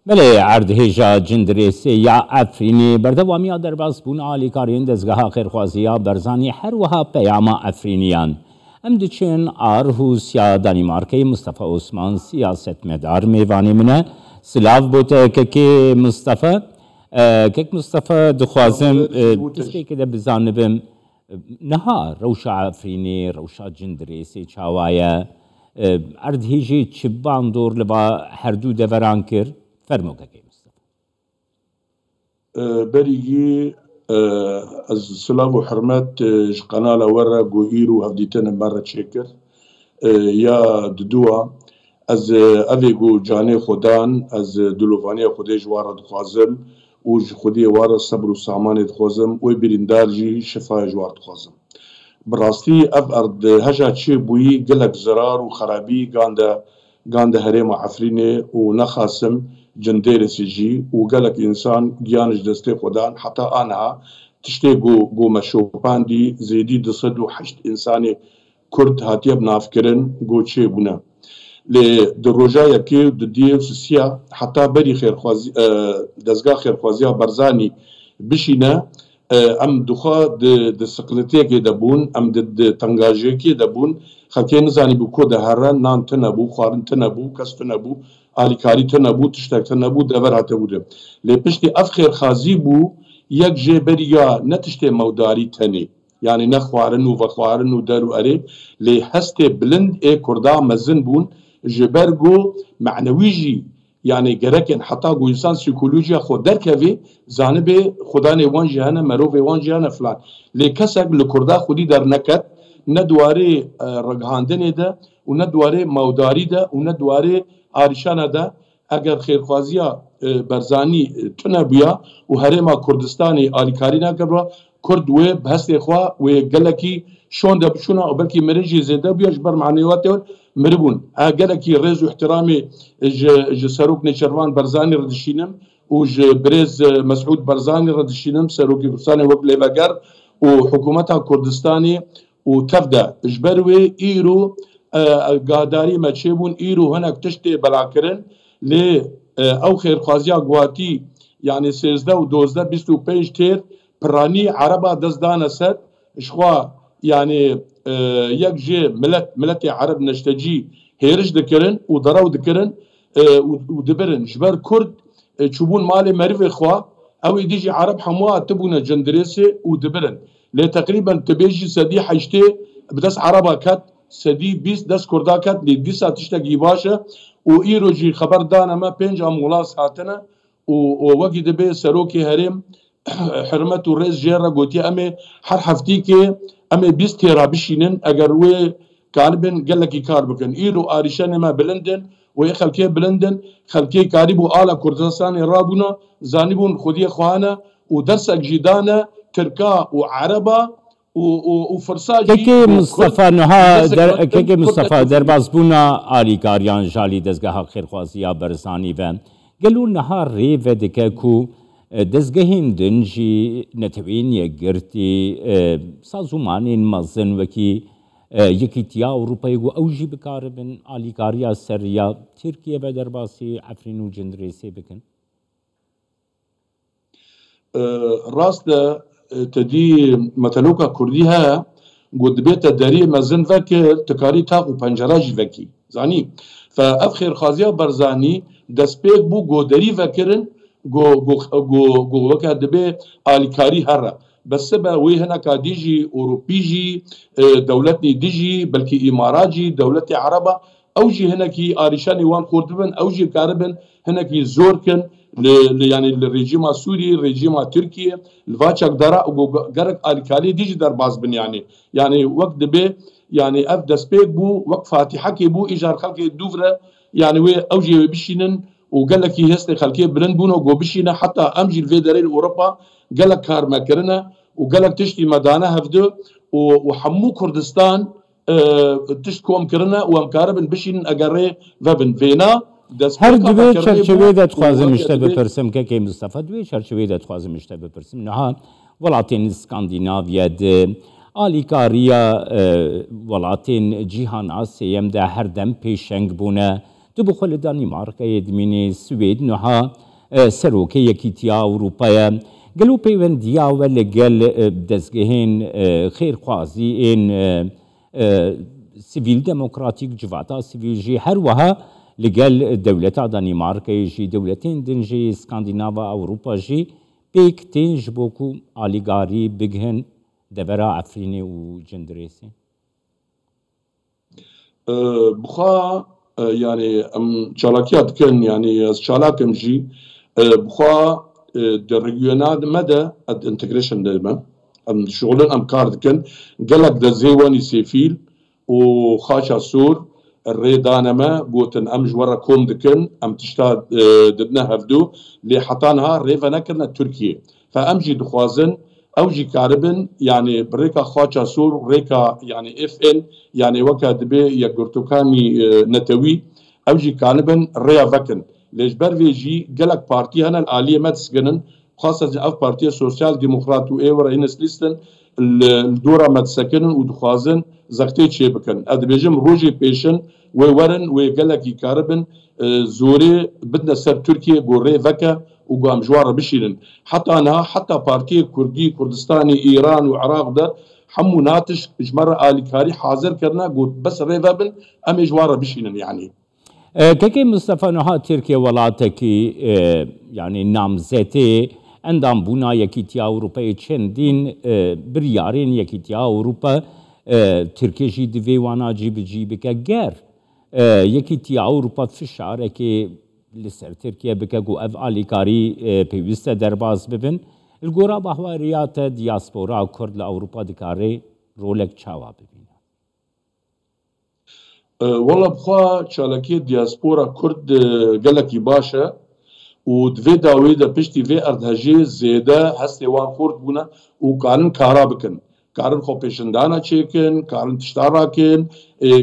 بله عرض هیجا جندریسی یا افرینی بردوامیا درباس بون عالی کارین دزگاه خیرخوازیا برزانی هر وها پیاما افرینیان ام دچین روسیا دانمارکی مصطفى عثمان سیاست مدار میوانی منه سلاف بوده که مصطفى دخوازم تسکی که بزانبم نها روشا افرینی روشا جندریسی چاوایا عرض هیجی چبان دور لبا هردو دوران کر فرموك كي مصطفى بريجي از سلاف وحرمات قناة ورا جوهيرو هفديتنا مرة شكر يا ددوا از افيجو جاني خدان از دلوفانيا خدي جوارا دخوازم وج خدي وارا صبر وسامان دخوازم وبريندار جي شفا جوار دخوازم براستي اف ارض هجا تشي بوي قلق زرار وخرابي غاندا هريما عفريني ونخاسم جنديرسي جي وقالك انسان جيانج دستي خدان حتى انا تشتي جو مشوبان دي زيدي دصد وحشت انساني كرد هاتيه بنافكرن جو تشي بنا لدروجايا كي دديو سيا حتى بري خير خوازي دزغا خير خوازيا برزاني بشينا ام دخوا د سقلتي كي دبون ام د تنگاجي كي دبون خلكي نزاني بكو دهران نان تنبو خارن تنبو كس تنبو آلیکاری تنبو تشتک تنبو دور هاته بوده لپشتی اف خیر خازی بو یک جبریا نتشته موداری تنی یعنی نخوارن و وخوارن و درو اره لی هست بلند ای کردا مزن بون جبرگو معنویجی يعني جركن حتى جو انسان سيكولوجيا خود دركفي زانبه خداني وان جهانا مروفي وان جهانا فلان لكسك لكردا خودي در نكت ندواري رجهاندنه ده وندواري موداري ده وندواري آریشانه ده اگر خیرخوازیا برزانی تنه بیا و هرما کردستانی آلیکاری نکبرا کرد و بحث خوا و گلکی شون ده بشونه او بلکی مرجی زنده بیاش بر معنویاته مربون گلکی رز و احترامی سروک نشروان برزانی ردشینم و برز مسعود برزانی ردشینم سروکی کردستانی و بلیوگر و حکومت کردستانی و تفده اجبروی ایرو قاداری مچبون ایرو هناك تشتي بلاكرن ل او خير خوازيا قواتي يعني 13 و 12 25 تير براني عربا دزدان سد شخوا يعني يك جي ملت عرب نشتجي هيرش دكرن وضرو دكرن ودبرن جبر كرد تشوبون مالي مريف اخوا او يديجي عرب حموا تبونا جندريسي ودبرن ل تقريبا تبيجي سدي حيشتي بدس عربا كات سدي 20 دس كردا كات لي 20 تشتكي باشا و ايروجي خبر دانا ما بينج امولاس هاتنا و وقت دبي سروكي هرم حرمت ورز جيرا قوتي امي حر حفتيكي امي 20 تيرا بشينن اگر وي كالبن قال لك كار بكن ايرو اريشان ما بلندن و خلكي بلندن خلكي كاريبو آلا كردستان رابونا زانبون خودي خوانا و درسك جيدانا تركا وعربا وفرساجي كي مصطفى نها كي مصطفى درباز بونا آلي كاريان جالي دزگاه خيرخوازيا برزاني و قالوا نها ريف دكاكو دزگهين دنجي نتوين يگرتي سازومانين مزن وكي يكيتيا أوروبا أوجي بكاربن آلي كاريا سريا تركيا بدرباسي عفرين وجندريسي بكن راست تدي متلوكا كرديها قد بيت داري مزن فكر تكاري تاق وبنجراج فكي زاني فأفخر خازيا برزاني دسبيك بو قو داري فكرن قو وكا دبي آليكاري هرا بس با وي هنا كاديجي أوروبيجي دولتني ديجي بلكي إماراجي دولتي عربة أوجي هنا كي آريشاني وان خوردبن أوجي كاربن هنا كي زوركن يعني الرجيم السوري الرجيم التركي الفاتشك درا وقرق الكالي ديجي در باز بن يعني وقت به يعني اف دسبيك بو وقت فاتحه كي بو ايجار خلقي دوفره يعني وي اوجي بشينن وقال لك هست خلقي بلند بونو جو بشينه حتى امجي الفيدرالي اوروبا قال لك كار مكرنا وقال لك تشتي مدانه هفدو وحمو كردستان تشتكوم كرنا وامكاربن بشين اقري فبن فينا هر دوی چرچوی داد خوازم اشته بپرسم که مصطفى دوی چرچوی داد خوازم اشته بپرسم نها ولاتین اسکاندیناویا ده آلیکاریا ولاتین جیهان آسیم ده هر دم پیشنگ بونه تبخل دانمارك يدميني السويد نها سروكي كيتيا أوروبايا قالوا بيونديا ولا قال بدزجهين خير خوازي إن سيفيل ديمقراطيك جفاتا سيفيل جي هروها لقال دولة دنمارك جي دولتين دنجي اسكندنافا أوروبا جي بيك تنجبوكو آليغاري بجهن دبرا عفريني وجندريسي بخوا يعني شالاكيات كن يعني شالاكم جي بخوا الريجيونات مدى الانتجريشن دائما شغلن امكار كن قالك ده زيواني سيفيل وخاشا سور الريدانما بوتن ام جورا كوم دكن ام تشتاد دبنا هفدو لي حطانها ريفا نكرنا تركيا فامجي دخوازن اوجي كاربن يعني بريكا خاشا سور ريكا يعني اف ان يعني وكا دبي يا قرتوكاني نتوي اوجي كاربن ريا فكن ليش برفيجي قالك بارتي هنا الاليه ما تسكنن خاصه اف بارتي سوسيال ديمقراط و ايور انس ليستن الدوره ما تسكنن ودخوازن زختي تشي بكن ادبيجم روجي بيشن وورن وقالك يكاربن زوري بدنا سر تركيا غوري فكا وقام جوار بشيرن حتى انا حتى بارتي كردي كردستاني ايران وعراق ده حمو ناتش جمره اليكاري حاضر كرنا قلت بس ريفابن ام جوار بشيرن يعني كيكي مصطفى نها تركيا ولاتكي يعني نامزتي عندهم بنا يكيتيا أوروبا چندين بريارين يكيتيا أوروبا تركيا جي دفي وانا جي بكا غير يكيتيا أوروبا فشاره كي لسر تركيا بكا قو اف آليكاري بيوستا درباز ببن الگورا بحواريات دياسبورا كرد لأوروبا دكاري رولك چاوا ببين والله بخوا شالكي دياسبورا كرد قالكي باشا ودفي داويدا بشتي في اردهجي زيدا هستي وان خورد بونا وكارن كارا بكن كارن خو پیشندانا چيكن كارن تشتاراكن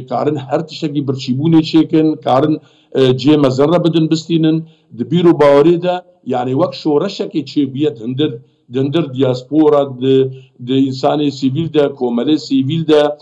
كارن هر تشتكي برشيبوني چيكن كارن جي مزرة بدن بستينن دبيرو باوريدا يعني وقت شورشكي چي بيت دندر دياسبورا د انساني سيفيل دا كومالي سيفيل دا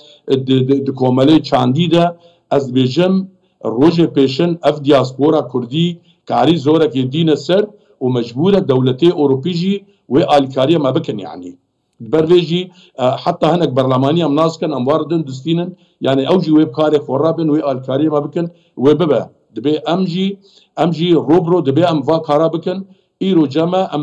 د كومالي چاندي دا از بيجم روجه پیشن اف دياسبورا كردي كاري زورة كي دين السر ومجبورة دولتي أوروبيجي والكارية ما بكن يعني برفيجي حتى هناك برلمانية مناس كان أمواردن دستينن يعني أوجي ويب كاري خورابن والكارية ما بكن وببا دبي أمجي روبرو دبي أم فا كارا بكن إيرو جما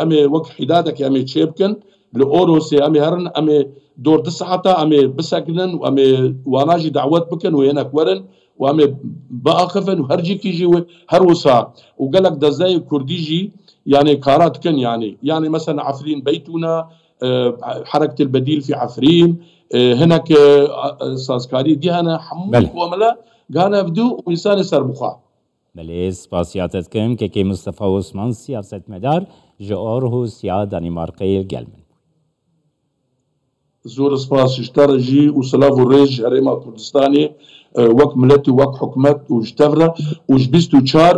أمي وقت حدادك أمي تشيبكن لأوروسي أمي هرن أمي دور دسعتا أمي بسكنن وأمي واناجي دعوات بكن وينك ورن وامي باخفن وهرجي كيجي هروسا وقالك ده زي كرديجي يعني كارات كن يعني مثلا عفرين بيتونا حركه البديل في عفرين هناك سازكاري دي هنا حمود وملا قانا بدو وإنسان سربخا مليز سپاسیاتت کم که مصطفى عثمان سیاست مدار جواره سیا دانمارکای گلمن زور سپاس اشترجي وسلاف الريج هريما كردستاني وك ملتي وك حكمت وجتفرة وجبستو تشار